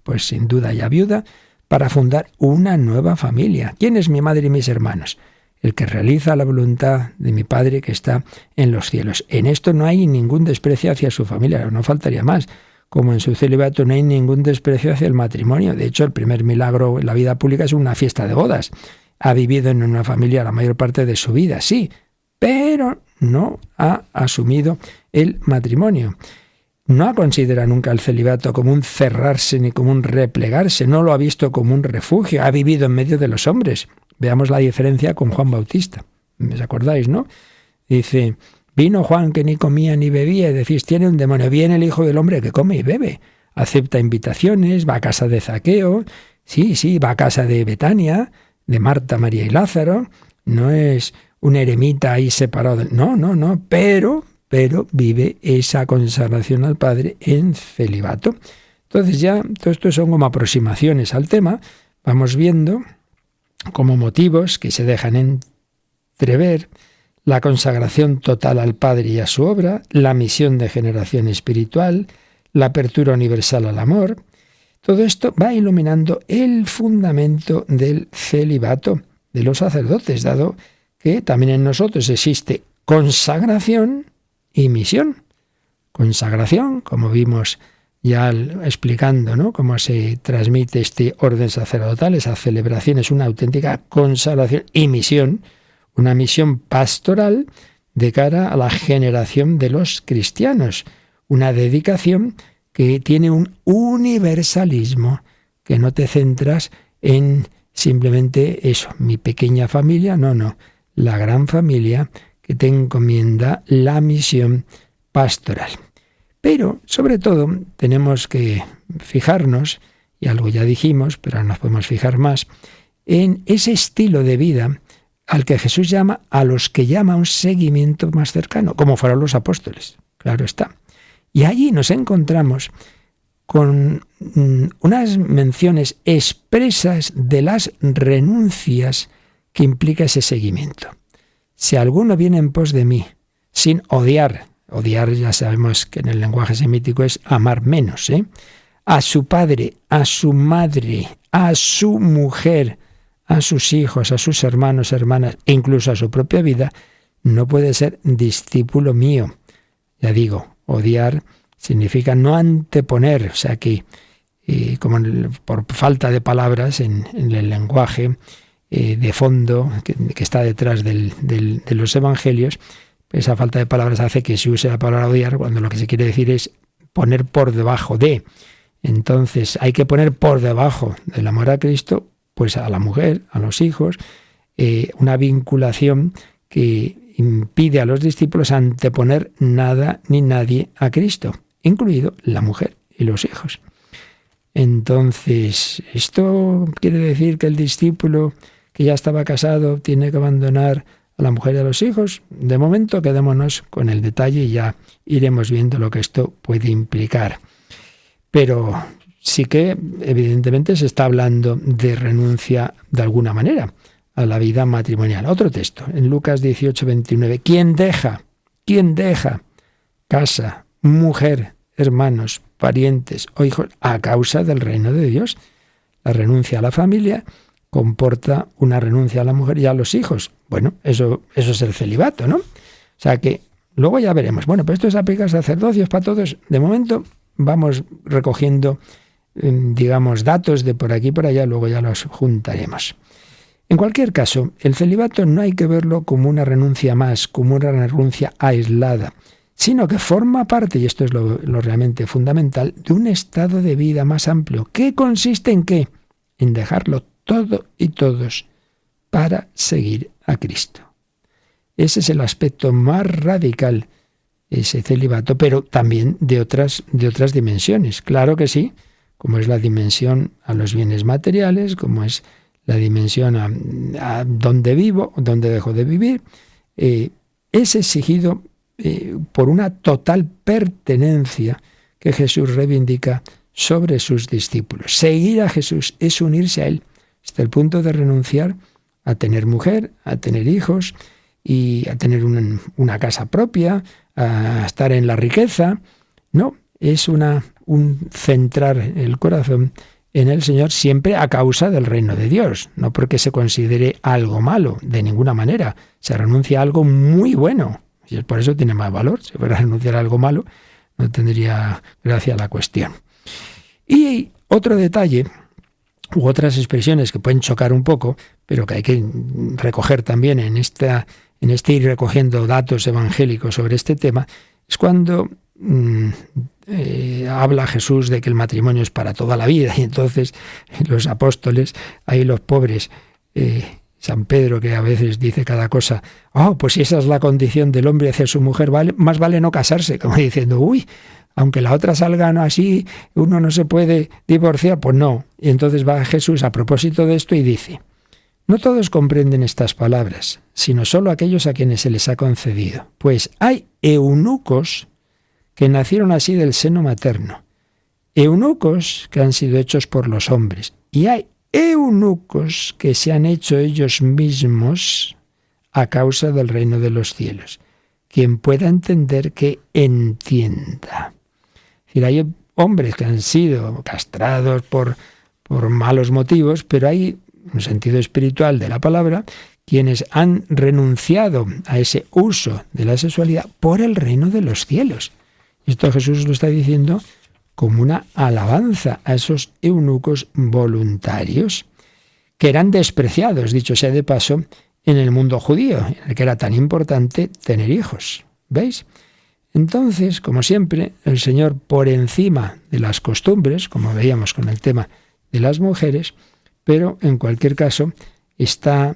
pues sin duda ya viuda, para fundar una nueva familia. ¿Quién es mi madre y mis hermanos? El que realiza la voluntad de mi Padre que está en los cielos. En esto no hay ningún desprecio hacia su familia, no faltaría más. Como en su celibato no hay ningún desprecio hacia el matrimonio. De hecho, el primer milagro en la vida pública es una fiesta de bodas. Ha vivido en una familia la mayor parte de su vida, sí, pero no ha asumido el matrimonio. No ha considerado nunca el celibato como un cerrarse ni como un replegarse, no lo ha visto como un refugio, ha vivido en medio de los hombres. Veamos la diferencia con Juan Bautista. ¿Me acordáis, no? Dice, vino Juan que ni comía ni bebía, y decís, tiene un demonio. Viene el Hijo del Hombre que come y bebe. Acepta invitaciones, va a casa de Zaqueo, sí, va a casa de Betania, de Marta, María y Lázaro. No es un eremita ahí separado. No, pero vive esa consagración al Padre en celibato. Entonces ya, todo esto son como aproximaciones al tema, vamos viendo como motivos que se dejan entrever la consagración total al Padre y a su obra, la misión de generación espiritual, la apertura universal al amor. Todo esto va iluminando el fundamento del celibato de los sacerdotes, dado que también en nosotros existe consagración y misión. Consagración, como vimos ya explicando, ¿no?, cómo se transmite este orden sacerdotal, esa celebración es una auténtica consagración, y misión, una misión pastoral de cara a la generación de los cristianos, una dedicación que tiene un universalismo, que no te centras en simplemente eso, mi pequeña familia, no, la gran familia que te encomienda la misión pastoral. Pero, sobre todo, tenemos que fijarnos, y algo ya dijimos, pero ahora nos podemos fijar más, en ese estilo de vida al que Jesús llama a los que llama un seguimiento más cercano, como fueron los apóstoles, claro está. Y allí nos encontramos con unas menciones expresas de las renuncias que implica ese seguimiento. Si alguno viene en pos de mí, sin odiar ya sabemos que en el lenguaje semítico es amar menos, a su padre, a su madre, a su mujer, a sus hijos, a sus hermanos, hermanas, e incluso a su propia vida, no puede ser discípulo mío. Ya digo, odiar significa no anteponer, o sea que, como por falta de palabras en el lenguaje de fondo que está detrás de los evangelios, esa falta de palabras hace que se use la palabra odiar cuando lo que se quiere decir es poner por debajo de. Entonces hay que poner por debajo del amor a Cristo, pues a la mujer, a los hijos, una vinculación que impide a los discípulos anteponer nada ni nadie a Cristo, incluido la mujer y los hijos. Entonces, ¿esto quiere decir que el discípulo que ya estaba casado tiene que abandonar a la mujer y a los hijos? De momento quedémonos con el detalle y ya iremos viendo lo que esto puede implicar. Pero sí que evidentemente se está hablando de renuncia de alguna manera a la vida matrimonial. Otro texto, en Lucas 18:29. ¿Quién deja casa, mujer, hermanos, parientes o hijos a causa del reino de Dios? La renuncia a la familia comporta una renuncia a la mujer y a los hijos. Bueno, eso es el celibato, ¿no? O sea que luego ya veremos. Bueno, pero esto se aplica a sacerdocios, para todos. De momento vamos recogiendo, digamos, datos de por aquí y por allá, luego ya los juntaremos. En cualquier caso, el celibato no hay que verlo como una renuncia más, como una renuncia aislada, sino que forma parte, y esto es lo realmente fundamental, de un estado de vida más amplio. ¿Qué consiste en qué? En dejarlo todo y todos para seguir a Cristo. Ese es el aspecto más radical, ese celibato, pero también de otras dimensiones. Claro que sí, como es la dimensión a los bienes materiales, como es la dimensión a dónde vivo, dónde dejo de vivir, es exigido por una total pertenencia que Jesús reivindica sobre sus discípulos. Seguir a Jesús es unirse a Él, hasta el punto de renunciar a tener mujer, a tener hijos y a tener una casa propia, a estar en la riqueza. No, es un centrar el corazón en el Señor siempre a causa del reino de Dios, no porque se considere algo malo, de ninguna manera. Se renuncia a algo muy bueno, y por eso tiene más valor. Si fuera a renunciar a algo malo, no tendría gracia la cuestión. Y otro detalle, u otras expresiones que pueden chocar un poco, pero que hay que recoger también en este ir recogiendo datos evangélicos sobre este tema, es cuando habla Jesús de que el matrimonio es para toda la vida, y entonces los apóstoles, ahí los pobres, San Pedro, que a veces dice cada cosa, pues si esa es la condición del hombre hacia su mujer, más vale no casarse, como diciendo, aunque la otra salga así, uno no se puede divorciar, pues no. Y entonces va Jesús a propósito de esto y dice, No todos comprenden estas palabras, sino solo aquellos a quienes se les ha concedido. Pues hay eunucos que nacieron así del seno materno, eunucos que han sido hechos por los hombres, y hay eunucos que se han hecho ellos mismos a causa del reino de los cielos. Quien pueda entender, que entienda. Es decir, hay hombres que han sido castrados por malos motivos, pero hay, en un sentido espiritual de la palabra, quienes han renunciado a ese uso de la sexualidad por el reino de los cielos. Esto Jesús lo está diciendo como una alabanza a esos eunucos voluntarios, que eran despreciados, dicho sea de paso, en el mundo judío, en el que era tan importante tener hijos. ¿Veis? Entonces, como siempre, el Señor, por encima de las costumbres, como veíamos con el tema de las mujeres, pero en cualquier caso está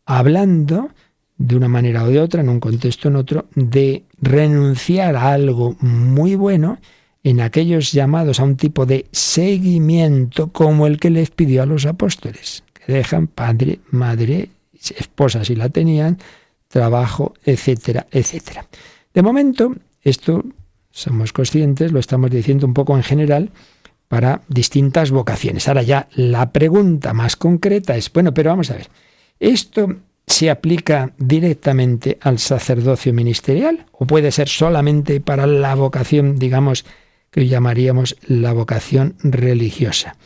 hablando de una manera o de otra, en un contexto o en otro, de renunciar a algo muy bueno en aquellos llamados a un tipo de seguimiento como el que les pidió a los apóstoles, que dejan padre, madre, esposa si la tenían, trabajo, etcétera, etcétera. De momento, esto somos conscientes, lo estamos diciendo un poco en general para distintas vocaciones. Ahora ya la pregunta más concreta es, bueno, pero vamos a ver, ¿esto se aplica directamente al sacerdocio ministerial o puede ser solamente para la vocación, digamos, que hoy llamaríamos la vocación religiosa?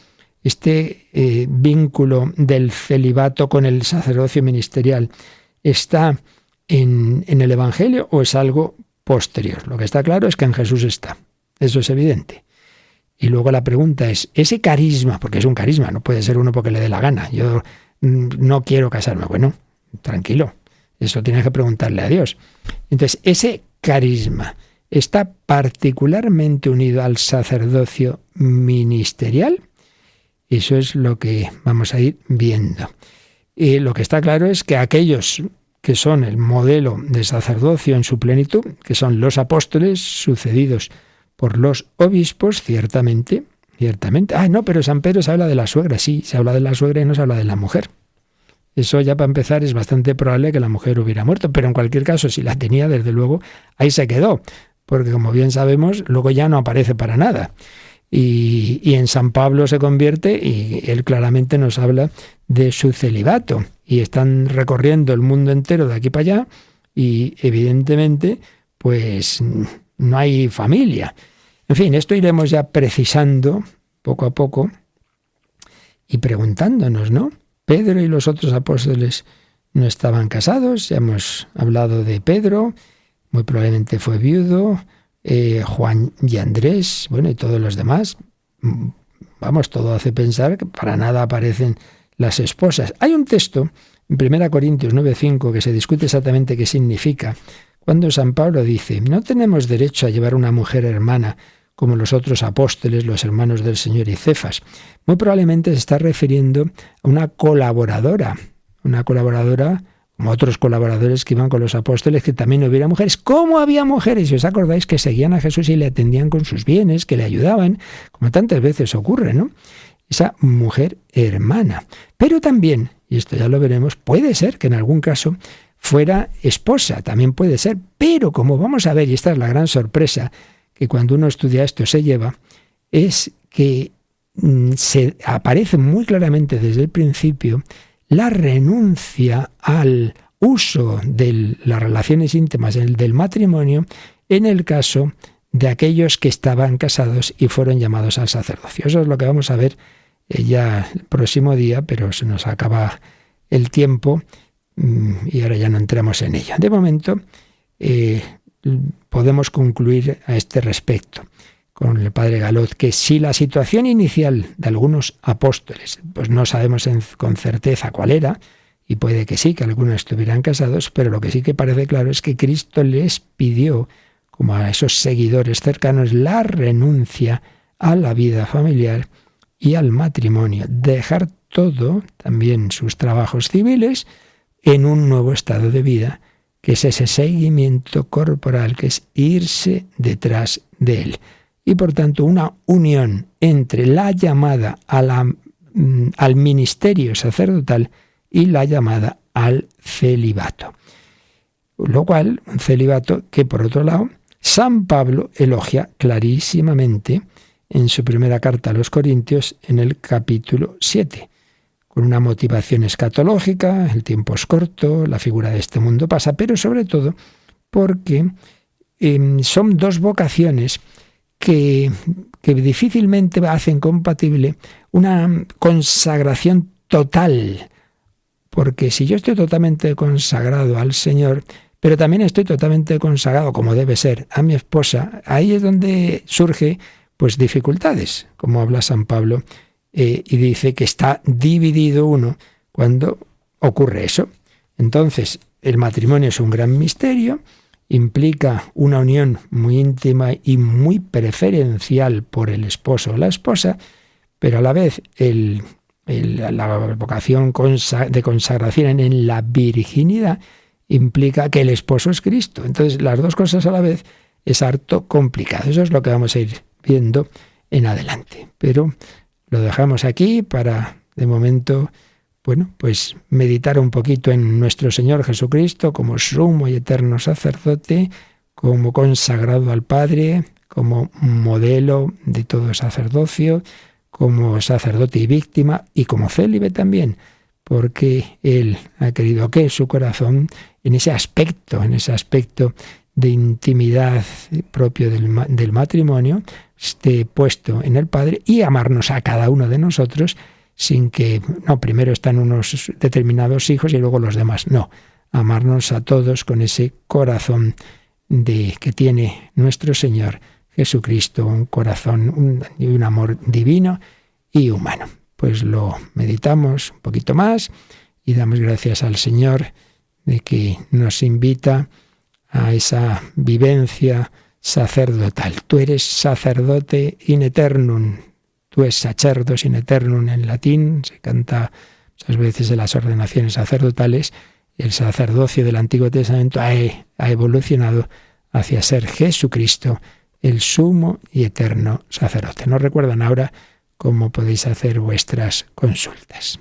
Este vínculo del celibato con el sacerdocio ministerial está en el Evangelio o es algo posterior. Lo que está claro es que en Jesús está. Eso es evidente. Y luego la pregunta es, ese carisma, porque es un carisma, no puede ser uno porque le dé la gana. Yo no quiero casarme. Bueno, tranquilo, eso tienes que preguntarle a Dios. Entonces, ese carisma está particularmente unido al sacerdocio ministerial. Eso es lo que vamos a ir viendo. Y lo que está claro es que aquellos que son el modelo de sacerdocio en su plenitud, que son los apóstoles sucedidos por los obispos, ciertamente. Ah, no, pero San Pedro se habla de la suegra. Sí, se habla de la suegra y no se habla de la mujer. Eso ya para empezar es bastante probable que la mujer hubiera muerto, pero en cualquier caso, si la tenía, desde luego, ahí se quedó, porque como bien sabemos, luego ya no aparece para nada. Y en San Pablo se convierte y él claramente nos habla de su celibato. Y están recorriendo el mundo entero de aquí para allá y evidentemente pues no hay familia. En fin, esto iremos ya precisando poco a poco y preguntándonos, ¿no? Pedro y los otros apóstoles no estaban casados, ya hemos hablado de Pedro, muy probablemente fue viudo, Juan y Andrés, bueno, y todos los demás. Vamos, todo hace pensar que para nada aparecen las esposas. Hay un texto en 1 Corintios 9:5 que se discute exactamente qué significa, cuando San Pablo dice, no tenemos derecho a llevar una mujer hermana como los otros apóstoles, los hermanos del Señor y Cefas. Muy probablemente se está refiriendo a una colaboradora como otros colaboradores que iban con los apóstoles, que también hubiera mujeres. ¿Cómo había mujeres? Si os acordáis, que seguían a Jesús y le atendían con sus bienes, que le ayudaban, como tantas veces ocurre, ¿no? Esa mujer hermana. Pero también, y esto ya lo veremos, puede ser que en algún caso fuera esposa, también puede ser, pero como vamos a ver, y esta es la gran sorpresa que cuando uno estudia esto se lleva, es que se aparece muy claramente desde el principio la renuncia al uso de las relaciones íntimas del matrimonio en el caso de aquellos que estaban casados y fueron llamados al sacerdocio. Eso es lo que vamos a ver ya el próximo día, pero se nos acaba el tiempo y ahora ya no entramos en ello. De momento podemos concluir a este respecto con el padre Galot, que si la situación inicial de algunos apóstoles, pues no sabemos con certeza cuál era, y puede que sí, que algunos estuvieran casados, pero lo que sí que parece claro es que Cristo les pidió, como a esos seguidores cercanos, la renuncia a la vida familiar y al matrimonio, dejar todo, también sus trabajos civiles, en un nuevo estado de vida, que es ese seguimiento corporal, que es irse detrás de él. Y por tanto una unión entre la llamada al ministerio sacerdotal y la llamada al celibato. Lo cual, un celibato que por otro lado, San Pablo elogia clarísimamente en su primera carta a los Corintios en el capítulo 7, con una motivación escatológica: el tiempo es corto, la figura de este mundo pasa, pero sobre todo porque son dos vocaciones que difícilmente hacen compatible una consagración total. Porque si yo estoy totalmente consagrado al Señor, pero también estoy totalmente consagrado, como debe ser, a mi esposa, ahí es donde surge pues dificultades, como habla San Pablo, y dice que está dividido uno cuando ocurre eso. Entonces, el matrimonio es un gran misterio, implica una unión muy íntima y muy preferencial por el esposo o la esposa, pero a la vez la vocación de consagración en la virginidad implica que el esposo es Cristo. Entonces, las dos cosas a la vez es harto complicado. Eso es lo que vamos a ir viendo en adelante. Pero lo dejamos aquí para, de momento, pues meditar un poquito en nuestro Señor Jesucristo como sumo y eterno sacerdote, como consagrado al Padre, como modelo de todo sacerdocio, como sacerdote y víctima, y como célibe también, porque Él ha querido que su corazón, en ese aspecto de intimidad propio del matrimonio, esté puesto en el Padre, y amarnos a cada uno de nosotros sin que, primero están unos determinados hijos y luego los demás. No, amarnos a todos con ese corazón que tiene nuestro Señor Jesucristo, un corazón y un amor divino y humano. Pues lo meditamos un poquito más y damos gracias al Señor de que nos invita a esa vivencia sacerdotal. Tú eres sacerdote in eternum, tú es sacerdos in eternum en latín, se canta muchas veces en las ordenaciones sacerdotales. El sacerdocio del Antiguo Testamento ha evolucionado hacia ser Jesucristo, el sumo y eterno sacerdote. Nos recuerdan ahora cómo podéis hacer vuestras consultas.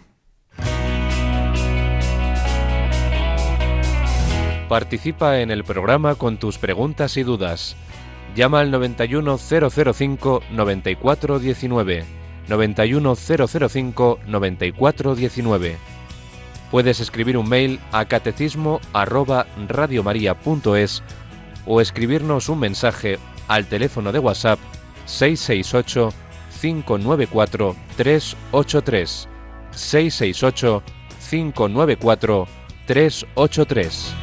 Participa en el programa con tus preguntas y dudas. Llama al 91005-9419. 91005-9419. Puedes escribir un mail a catecismo@radiomaria.es o escribirnos un mensaje al teléfono de WhatsApp 668 594 383. 668 594 383.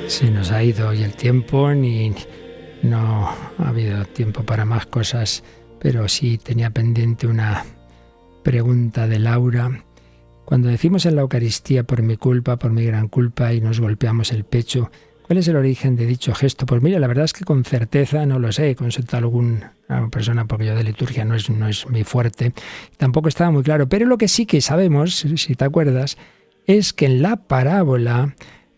Se nos ha ido hoy el tiempo, no ha habido tiempo para más cosas, pero sí tenía pendiente una pregunta de Laura. Cuando decimos en la Eucaristía por mi culpa, por mi gran culpa, y nos golpeamos el pecho, ¿cuál es el origen de dicho gesto? Pues mira, la verdad es que con certeza no lo sé. He consultado a alguna persona porque yo de liturgia no es mi fuerte. Tampoco estaba muy claro. Pero lo que sí que sabemos, si te acuerdas, es que en la parábola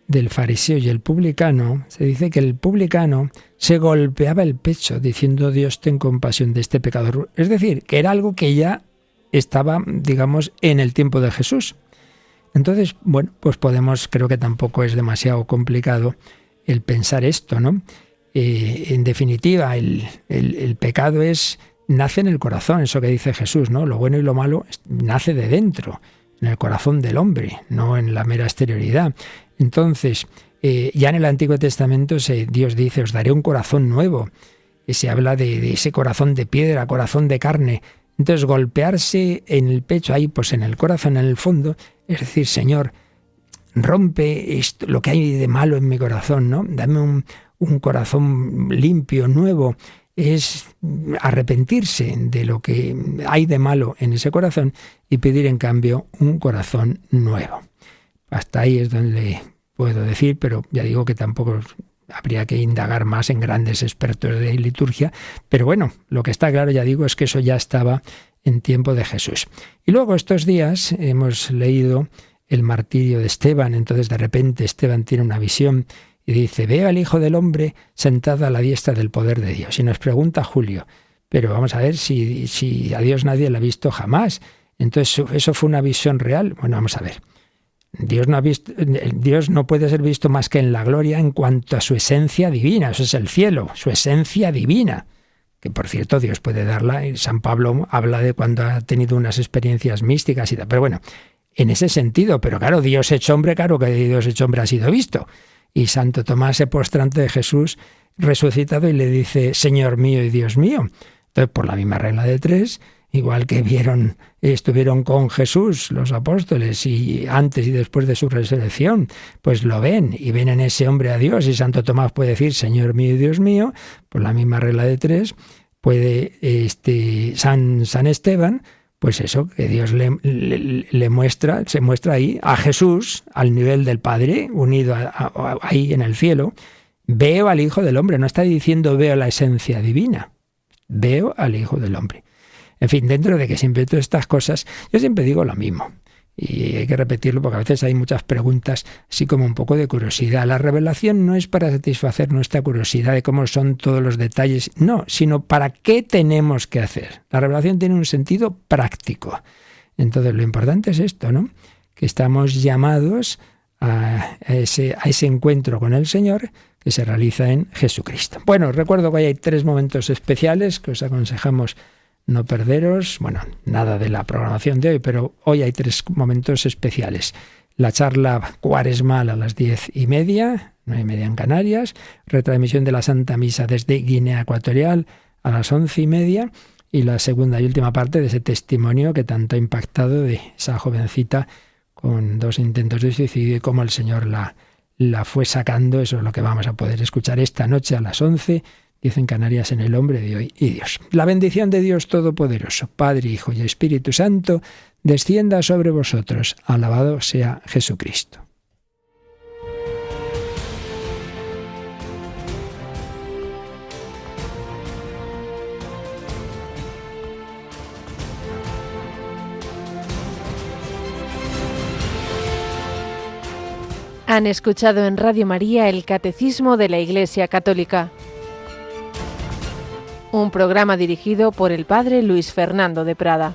del fariseo y el publicano, se dice que el publicano se golpeaba el pecho diciendo: Dios, ten compasión de este pecador. Es decir, que era algo que ya estaba, digamos, en el tiempo de Jesús. Entonces, bueno, pues creo que tampoco es demasiado complicado el pensar esto, ¿no? En definitiva, el pecado nace en el corazón, eso que dice Jesús, ¿no? Lo bueno y lo malo nace de dentro, en el corazón del hombre, no en la mera exterioridad. Entonces, ya en el Antiguo Testamento Dios dice: os daré un corazón nuevo. Y se habla de ese corazón de piedra, corazón de carne. Entonces, golpearse en el pecho, ahí pues en el corazón, en el fondo, es decir: Señor, rompe esto, lo que hay de malo en mi corazón, ¿no? Dame un corazón limpio, nuevo. Es arrepentirse de lo que hay de malo en ese corazón y pedir en cambio un corazón nuevo. Hasta ahí es donde puedo decir, pero ya digo que tampoco habría que indagar más en grandes expertos de liturgia, pero bueno, lo que está claro, ya digo, es que eso ya estaba en tiempo de Jesús. Y luego estos días hemos leído el martirio de Esteban. Entonces de repente Esteban tiene una visión y dice: veo al Hijo del Hombre sentado a la diestra del poder de Dios. Y nos pregunta Julio: pero vamos a ver, si a Dios nadie lo ha visto jamás, entonces ¿eso fue una visión real? Bueno, vamos a ver. Dios no puede ser visto más que en la gloria en cuanto a su esencia divina. Eso es el cielo, su esencia divina. Que por cierto Dios puede darla. San Pablo habla de cuando ha tenido unas experiencias místicas y tal. Pero bueno, en ese sentido. Pero claro, Dios hecho hombre, claro que Dios hecho hombre ha sido visto. Y Santo Tomás se postra ante Jesús resucitado y le dice: Señor mío y Dios mío. Entonces, por la misma regla de tres, igual que estuvieron con Jesús los apóstoles y antes y después de su resurrección, pues lo ven y ven en ese hombre a Dios, y Santo Tomás puede decir: Señor mío y Dios mío. Por la misma regla de tres puede San Esteban, pues eso, que Dios le muestra, se muestra ahí a Jesús al nivel del Padre, unido ahí en el cielo. Veo al Hijo del Hombre, no está diciendo veo la esencia divina, veo al Hijo del Hombre. En fin, dentro de que siempre todas estas cosas, yo siempre digo lo mismo, y hay que repetirlo porque a veces hay muchas preguntas así como un poco de curiosidad. La revelación no es para satisfacer nuestra curiosidad de cómo son todos los detalles, no, sino para qué tenemos que hacer. La revelación tiene un sentido práctico. Entonces lo importante es esto, ¿no? Que estamos llamados a ese encuentro con el Señor que se realiza en Jesucristo. Bueno, recuerdo que hay 3 momentos especiales que os aconsejamos no perderos. Bueno, nada de la programación de hoy, pero hoy hay 3 momentos especiales. La charla cuaresmal a las 10:30, 9:30 en Canarias. Retransmisión de la Santa Misa desde Guinea Ecuatorial a las 11:30. Y la segunda y última parte de ese testimonio que tanto ha impactado de esa jovencita con 2 intentos de suicidio y cómo el Señor la fue sacando. Eso es lo que vamos a poder escuchar esta noche a las 11:10 en Canarias, en El Hombre de Hoy y Dios. La bendición de Dios Todopoderoso, Padre, Hijo y Espíritu Santo, descienda sobre vosotros. Alabado sea Jesucristo. Han escuchado en Radio María el Catecismo de la Iglesia Católica, un programa dirigido por el Padre Luis Fernando de Prada.